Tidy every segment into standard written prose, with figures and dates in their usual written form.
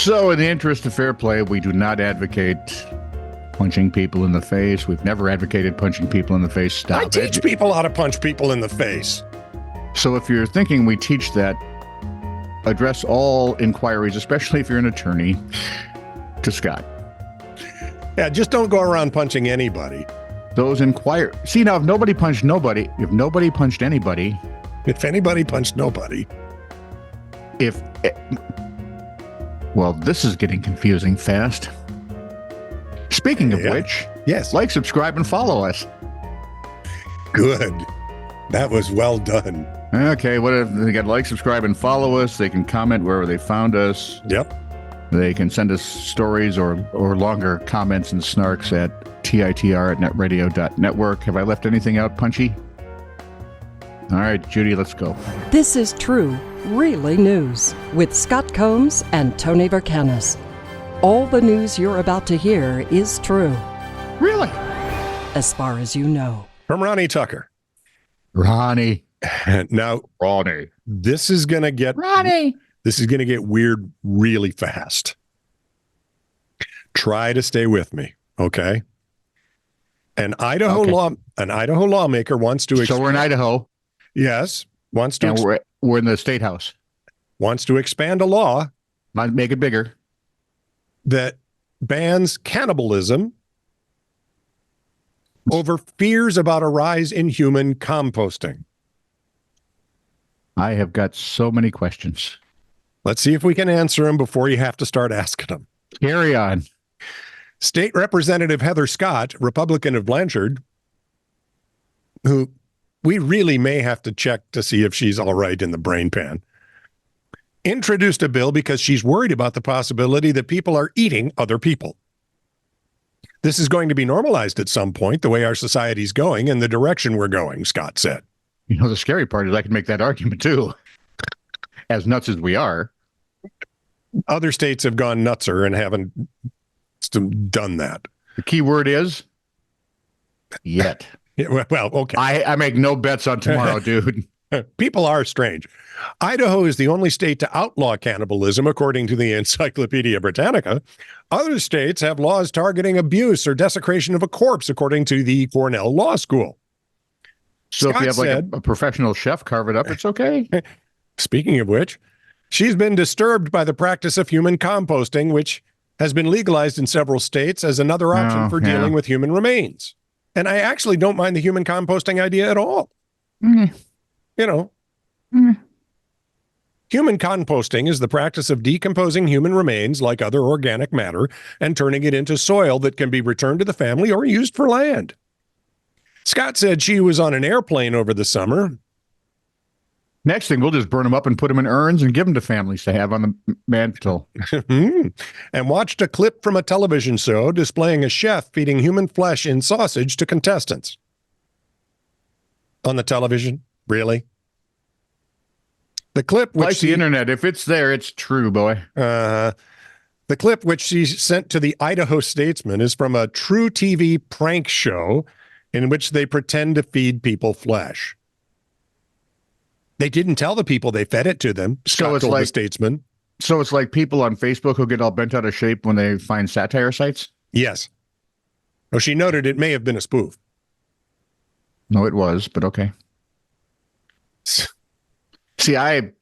So in the interest of fair play, we do not advocate punching people in the face. We've never advocated punching people in the face. Stop I teach people how to punch people in the face. So if you're thinking we teach that, address all inquiries, especially if you're an attorney, to Scott. Yeah, just don't go around punching anybody. Those inquire. See, now, if nobody punched anybody, if anybody punched nobody, well, this is getting confusing fast. Speaking of which, yes, like, subscribe, and follow us. Good. That was well done. Okay, what if they got like, subscribe, and follow us? They can comment wherever they found us. Yep. They can send us stories or longer comments and snarks at titr@netradio.network. Have I left anything out, Punchy? All right, Judy, let's go. This is True, Really News with Scott Combs and Tony Vercanis. All the news you're about to hear is true. Really? As far as you know. From Ronnie Tucker. Ronnie. Now, Ronnie. This is going to get weird really fast. Try to stay with me, okay? An Idaho lawmaker wants to. So we're in Idaho. Yes, wants to. And we're in the state house. Wants to expand a law. Might make it bigger. That bans cannibalism over fears about a rise in human composting. I have got so many questions. Let's see if we can answer them before you have to start asking them. Carry on. State Representative Heather Scott, Republican of Blanchard, who we really may have to check to see if she's all right in the brain pan, introduced a bill because she's worried about the possibility that people are eating other people. This is going to be normalized at some point, the way our society's going and the direction we're going, Scott said. You know, the scary part is I can make that argument too. As nuts as we are. Other states have gone nutser and haven't done that. The key word is yet. Well, okay. I make no bets on tomorrow, dude. People are strange. Idaho is the only state to outlaw cannibalism, according to the Encyclopedia Britannica. Other states have laws targeting abuse or desecration of a corpse, according to the Cornell Law School. So Scott if you have a professional chef carve it up, it's okay. Speaking of which, she's been disturbed by the practice of human composting, which has been legalized in several states as another option for dealing with human remains. And I actually don't mind the human composting idea at all. Mm. You know, human composting is the practice of decomposing human remains like other organic matter and turning it into soil that can be returned to the family or used for land. Scott said she was on an airplane over the summer. Next thing, we'll just burn them up and put them in urns and give them to families to have on the mantle. And watched a clip from a television show displaying a chef feeding human flesh in sausage to contestants. On the television? Really? The clip, which like the internet, if it's there, it's true, boy. The clip which she sent to the Idaho Statesman is from a True TV prank show in which they pretend to feed people flesh. They didn't tell the people they fed it to them. Scott told the Statesman. So it's like people on Facebook who get all bent out of shape when they find satire sites? Yes. Oh, she noted it may have been a spoof. No, it was, but okay. See, I've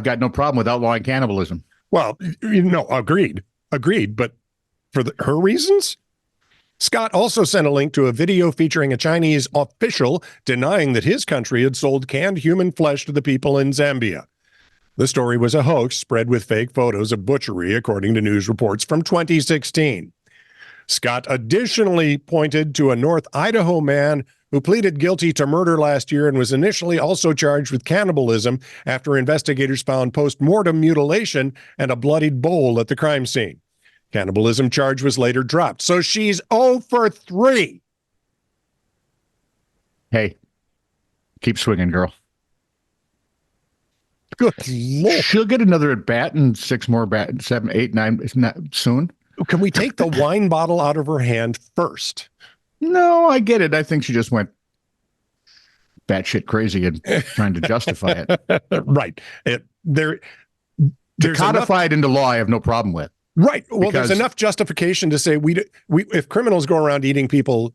got no problem with outlawing cannibalism. Well, agreed. But for her reasons? Scott also sent a link to a video featuring a Chinese official denying that his country had sold canned human flesh to the people in Zambia. The story was a hoax spread with fake photos of butchery, according to news reports from 2016. Scott additionally pointed to a North Idaho man who pleaded guilty to murder last year and was initially also charged with cannibalism after investigators found post-mortem mutilation and a bloodied bowl at the crime scene. Cannibalism charge was later dropped. So she's 0 for 3. Hey, keep swinging, girl. Good Lord. She'll get another at bat and 6 more bat, 7, 8, 9, isn't that soon? Can we take the wine bottle out of her hand first? No, I get it. I think she just went batshit crazy and trying to justify it. Right. there's enough, codified into law, I have no problem with. right. Well, there's Because- enough justification to say we if criminals go around eating people,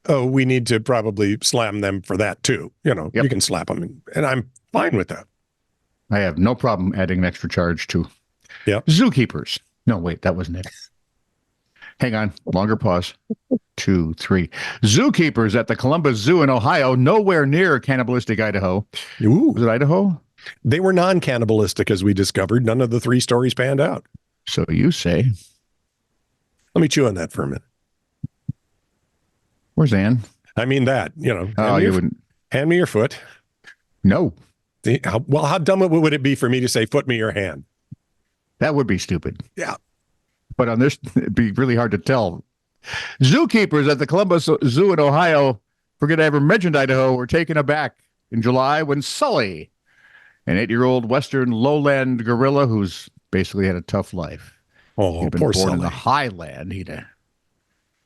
we need to probably slam them for that too. Yep. You can slap them, and I'm fine with that. I have no problem adding an extra charge to Yep. zookeepers. No, wait, that wasn't it. Hang on, longer pause. 2, 3. Zookeepers at the Columbus Zoo in Ohio, nowhere near cannibalistic Idaho. Ooh. Was it Idaho? They were non-cannibalistic, as we discovered. None of the 3 stories panned out. So you say. Let me chew on that for a minute. Where's Ann? I mean that, Oh, you wouldn't. hand me your foot. No, How dumb would it be for me to say, foot me your hand? that would be stupid. Yeah. But on this, it'd be really hard to tell. Zookeepers at the Columbus Zoo in Ohio, forget I ever mentioned Idaho, were taken aback in July when Sully, an 8-year-old Western lowland gorilla who's basically had a tough life. Oh, He'd been poor born in Sully. the highland. He'd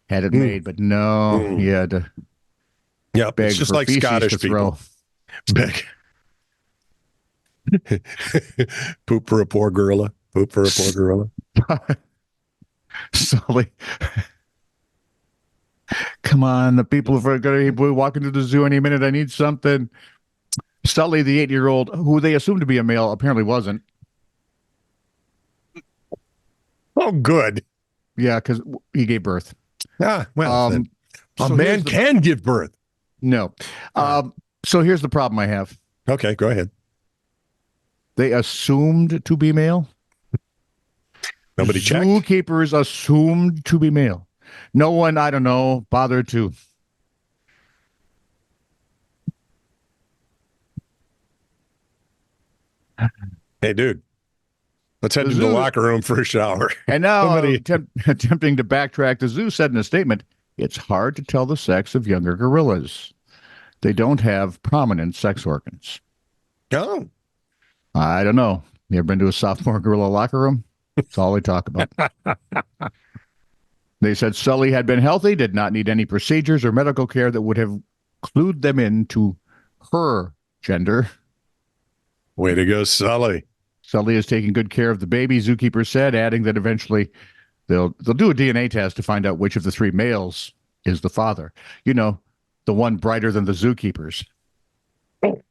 had it made, but no, he had to Yeah, beg it's just for like feces Scottish to throw. people. Beg. Poop for a poor gorilla. Poop for a poor gorilla. Sully. Come on, the people are going to be walking to the zoo any minute. I need something. Sully, the 8-year-old, who they assumed to be a male, apparently wasn't. Oh, good. Yeah, because he gave birth. Ah, well, then, a so man here's the- can give birth. No. So here's the problem I have. Okay, go ahead. They assumed to be male. Nobody checked. Zookeepers assumed to be male. No one, I don't know, bothered to. Hey, dude, let's head to the Zoo- locker room for a shower. And now, Somebody- attempting to backtrack, the zoo said in a statement, it's hard to tell the sex of younger gorillas. They don't have prominent sex organs. Oh, I don't know. You ever been to a sophomore gorilla locker room? That's all they talk about. They said Sully had been healthy, did not need any procedures or medical care that would have clued them into her gender. way to go, Sully. Sully is taking good care of the baby, Zookeeper said, adding that eventually they'll do a DNA test to find out which of the 3 males is the father. You know, the one brighter than the Zookeepers. Oh,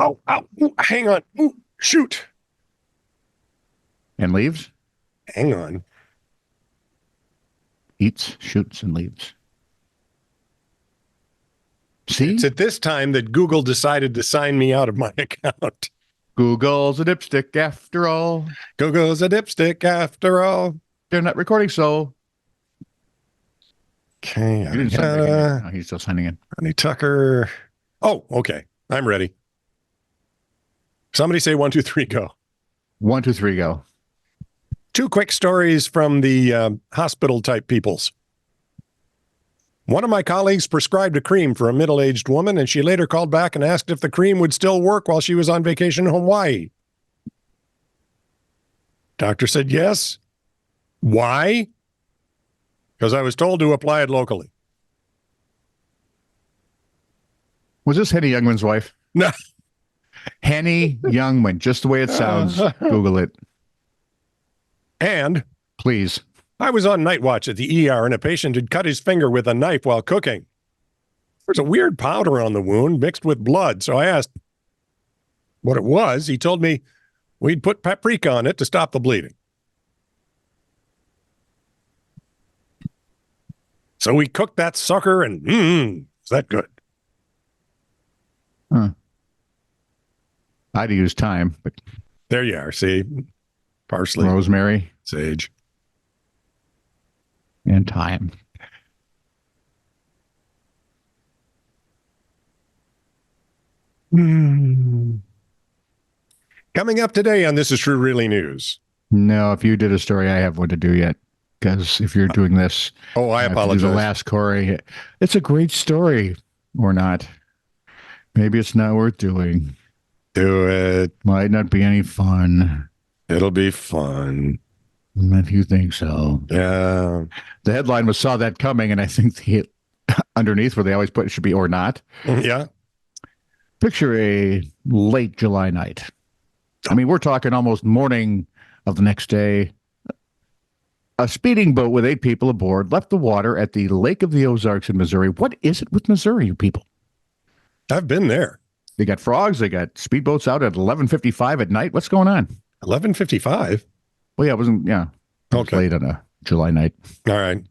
oh, oh, ooh, hang on. Ooh, shoot. And leaves? Hang on. Eats, shoots, and leaves. See? It's at this time that Google decided to sign me out of my account. Google's a dipstick after all. Google's a dipstick after all. They're not recording, so. Okay. He didn't sign back in yet. No, he's still signing in. Ronnie Tucker. Oh, okay. I'm ready. Somebody say 1, 2, 3, go. 1, 2, 3, go. 2 quick stories from the hospital type peoples. One of my colleagues prescribed a cream for a middle-aged woman, and she later called back and asked if the cream would still work while she was on vacation in Hawaii. Doctor said yes. Why? Because I was told to apply it locally. Was this Henny Youngman's wife? No. Henny Youngman, just the way it sounds. Google it, And please. I was on night watch at the ER, and a patient had cut his finger with a knife while cooking. There's a weird powder on the wound mixed with blood, so I asked what it was. He told me we'd put paprika on it to stop the bleeding. So we cooked that sucker, and is that good? Huh. I'd use thyme, but There you are. See, parsley, rosemary sage. and thyme. Coming up today on This Is True Really News. No, if you did a story, I have one to do yet. Because if you're doing this, Oh, I have to do apologize. the last Corey. It's a great story, or not. Maybe it's not worth doing. Do it. Might not be any fun. It'll be fun. If you think so. Yeah. The headline was "Saw That Coming," and I think the underneath where they always put it should be "or not." Yeah. Picture a late July night. I mean, we're talking almost morning of the next day. A speeding boat with 8 people aboard left the water at the Lake of the Ozarks in Missouri. What is it with Missouri, you people? I've been there. They got frogs. They got speedboats out at 11:55 at night. What's going on? 11:55. Well, yeah, it wasn't. Yeah, it was Okay. late on a July night. All right.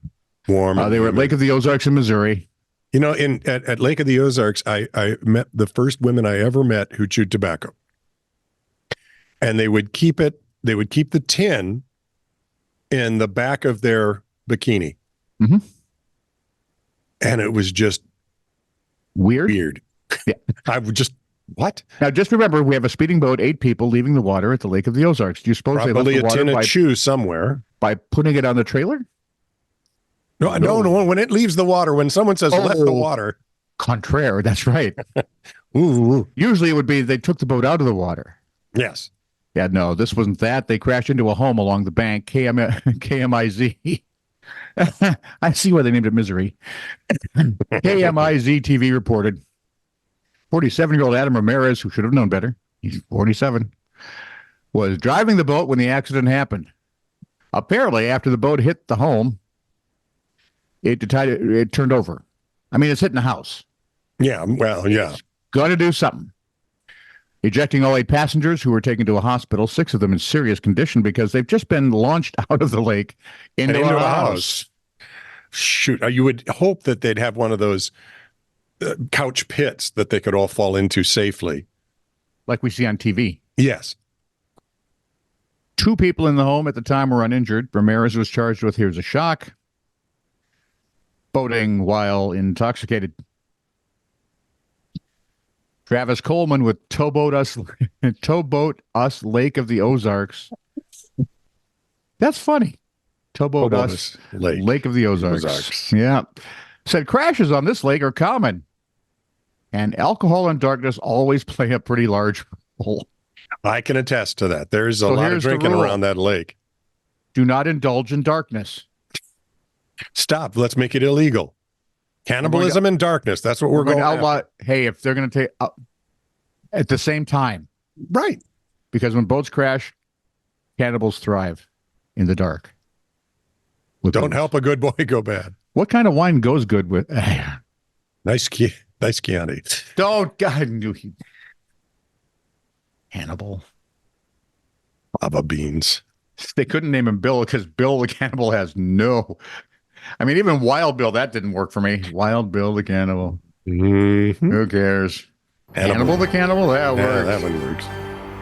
Warm. They were at Lake of the Ozarks in Missouri. You know, at Lake of the Ozarks, I met the first women I ever met who chewed tobacco. And they would keep the tin in the back of their bikini. Mhm. And it was just weird. Yeah. I would just, what? Now, just remember, we have a speeding boat, 8 people leaving the water at the Lake of the Ozarks. Do you suppose Probably they a left the tin water of chew somewhere. by putting it on the trailer? No. When it leaves the water, when someone says left the water. Contraire, that's right. Ooh. Usually it would be they took the boat out of the water. Yes. Yeah, no, this wasn't that. They crashed into a home along the bank, KMIZ. I see why they named it Misery. KMIZ TV reported 47-year-old Adam Ramirez, who should have known better, he's 47, was driving the boat when the accident happened. Apparently, after the boat hit the home, it turned over. I mean, it's hitting the house. Yeah. Well, yeah. Got to do something. Ejecting all 8 passengers who were taken to a hospital, 6 of them in serious condition because they've just been launched out of the lake into a house. Shoot, you would hope that they'd have one of those couch pits that they could all fall into safely. Like we see on TV. Yes. 2 people in the home at the time were uninjured. Ramirez was charged with, here's a shock, boating while intoxicated. Travis Coleman with Towboat Us Lake of the Ozarks. That's funny. Towboat Us Lake of the Ozarks. Yeah. Said crashes on this lake are common. And alcohol and darkness always play a pretty large role. I can attest to that. There's a lot of drinking around that lake. Do not indulge in darkness. Stop. Let's make it illegal. Cannibalism and darkness. That's what we're going to outlaw. Hey, if they're going to take at the same time. Right. Because when boats crash, cannibals thrive in the dark. Don't help a good boy go bad. What kind of wine goes good with? Nice Chianti. Don't, God, Hannibal. Lava beans. They couldn't name him Bill because Bill the Cannibal has no. I mean, even Wild Bill, that didn't work for me. Wild Bill the Cannibal. Mm-hmm. Who cares? Hannibal the Cannibal? That works. Yeah, that one works.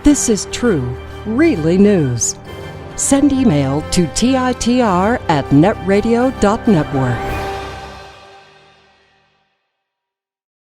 This is true, really news. Send email to TITR@netradio.network.